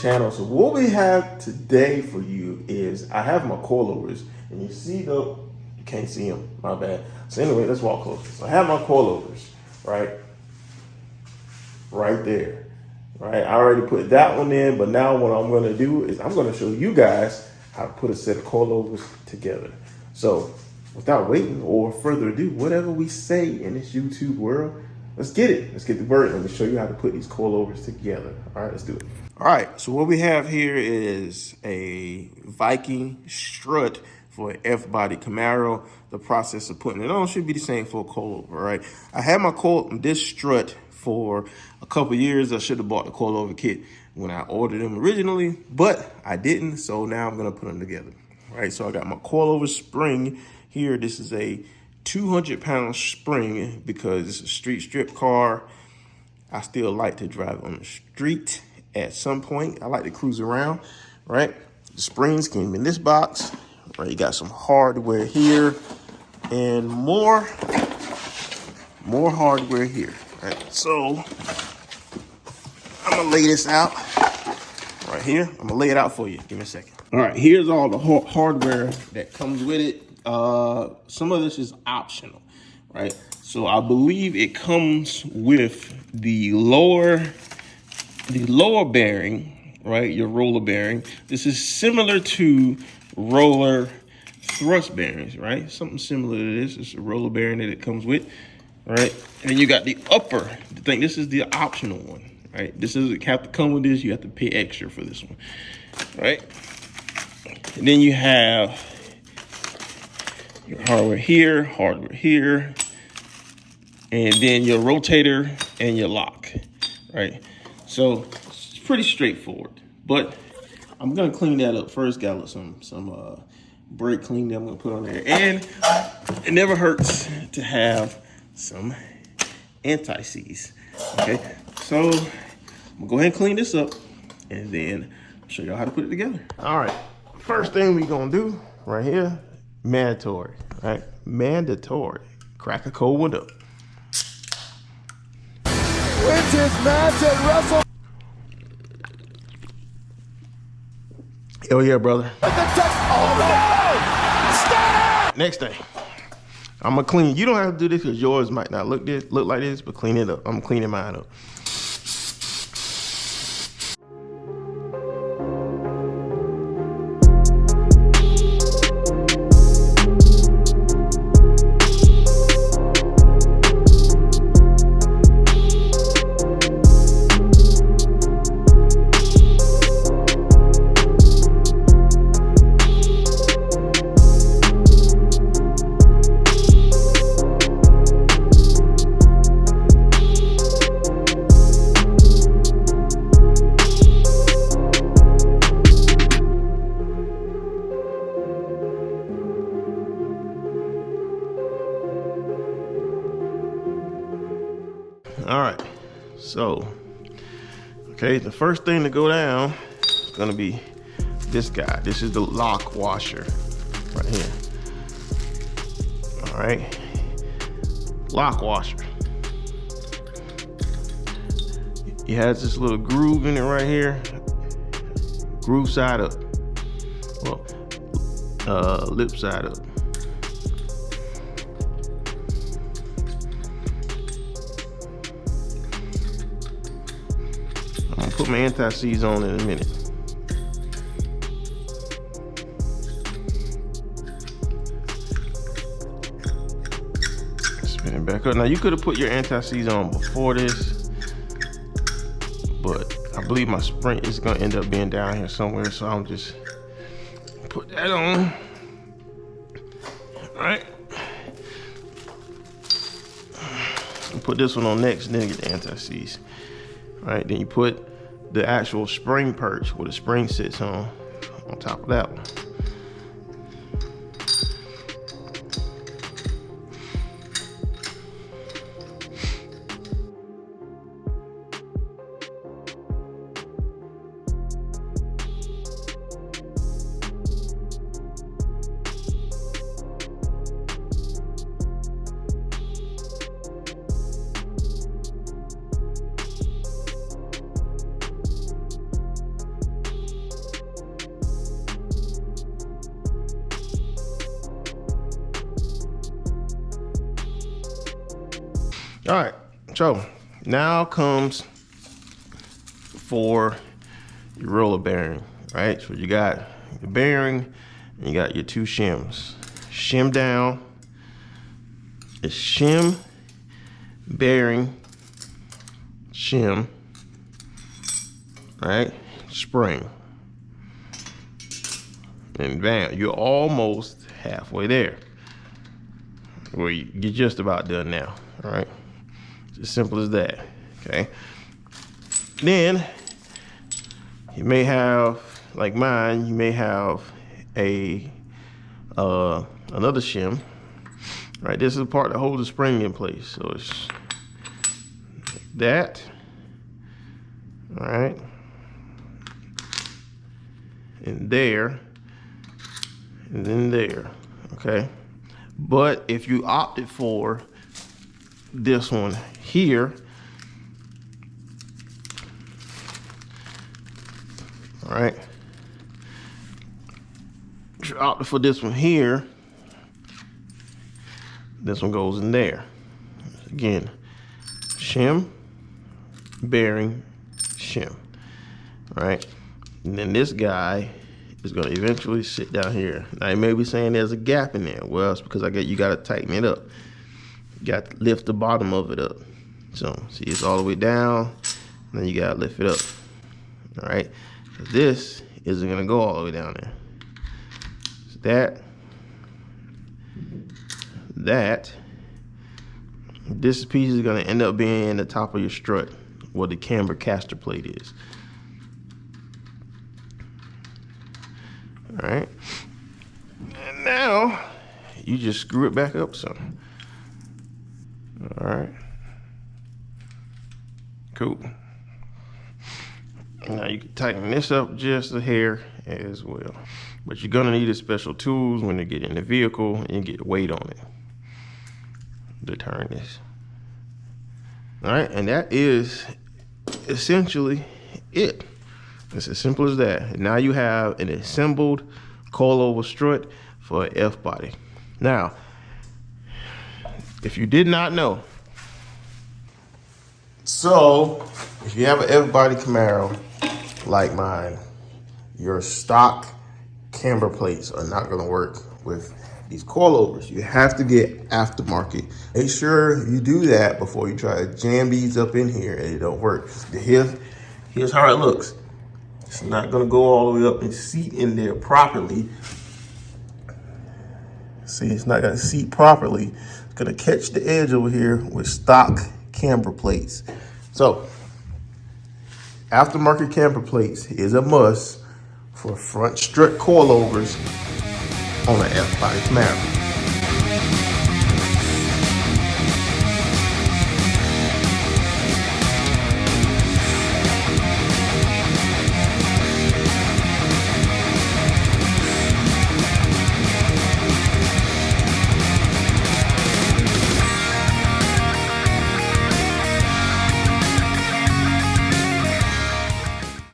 channel. So what we have today for you is I have my coilovers, and you see you can't see them, my bad. So anyway, let's walk closer. So I have my coilovers, right there, right? I already put that one in, but now what I'm gonna do is I'm gonna show you guys how to put a set of coilovers together. So without waiting or further ado, whatever we say in this YouTube world, let's get it. Let's get the word. Let me show you how to put these coilovers together. All right, let's do it. All right, so what we have here is a Viking strut for an F-body Camaro. The process of putting it on should be the same for a coilover, right? I had this strut for a couple years. I should have bought the coilover kit when I ordered them originally, but I didn't, so now I'm gonna put them together. All right, so I got my coilover spring here. This is a 200-pound spring because it's a street strip car. I still like to drive on the street at some point. I like to cruise around, right? The springs came in this box, right? You got some hardware here and more hardware here, right? So I'm gonna lay this out right here. I'm gonna lay it out for you. Give me a second. All right, here's all the hardware that comes with it. Some of this is optional, right? So I believe it comes with the lower bearing, right? Your roller bearing. This is similar to roller thrust bearings, right? Something similar to this. It's a roller bearing that it comes with, right? And then you got the upper thing. This is the optional one, right? This doesn't have to come with this. You have to pay extra for this one, right? And then you have your hardware here, and then your rotator and your lock, right? So it's pretty straightforward, but I'm gonna clean that up first. Got some brake clean that I'm gonna put on there, and it never hurts to have some anti-seize. Okay, so I'm gonna go ahead and clean this up, and then I'll show y'all how to put it together. All right, first thing we gonna do right here, mandatory, right? Mandatory. Crack a cold one up. Wins his match at Russell. Hell yeah, brother. Oh, no! Next thing, I'm gonna clean. You don't have to do this because yours might not look like this, but clean it up. I'm cleaning mine up. All right, so, okay, the first thing to go down is gonna be this guy. This is the lock washer right here. All right, lock washer. It has this little groove in it right here. Groove side up, well, lip side up. Put my anti-seize on in a minute. Spin it back up. Now you could have put your anti-seize on before this, but I believe my spring is gonna end up being down here somewhere, so I'm just put that on. All right. Put this one on next, and then get the anti-seize. All right, then you put the actual spring perch where the spring sits on top of that one. All right, so now comes for your roller bearing, right? So you got your bearing and you got your two shims. Shim down, it's shim, bearing, shim, right? Spring. And bam, you're almost halfway there. Well, you're just about done now, all right? It's as simple as that, okay? Then, you may have, like mine, you may have a another shim, right? This is the part that holds the spring in place. So it's like that, all right? And there, and then there, okay? But if you opted for this one here, all right, if you opted for this one here, this one goes in there. Again, shim, bearing, shim, all right? And then this guy is going to eventually sit down here. Now you may be saying there's a gap in there. Well, it's because you got to tighten it up. You got to lift the bottom of it up. So see, it's all the way down, and then you got to lift it up. All right, this isn't going to go all the way down there. So this piece is going to end up being in the top of your strut where the camber caster plate is. All right, and now you just screw it back up some. All right, cool. Now you can tighten this up just a hair as well, but you're gonna need special tools when you get in the vehicle and you get weight on it to turn this. All right, and that is essentially it. It's as simple as that. And now you have an assembled coilover strut for an F body. Now, if you did not know, so if you have an F body Camaro like mine, your stock camber plates are not going to work with these coilovers. You have to get aftermarket. Make sure you do that before you try to jam these up in here and it don't work. Here's how it looks. It's not gonna go all the way up and seat in there properly. See, it's not gonna seat properly. It's gonna catch the edge over here with stock camber plates. So, aftermarket camber plates is a must for front strut coilovers on an F-body Camaro.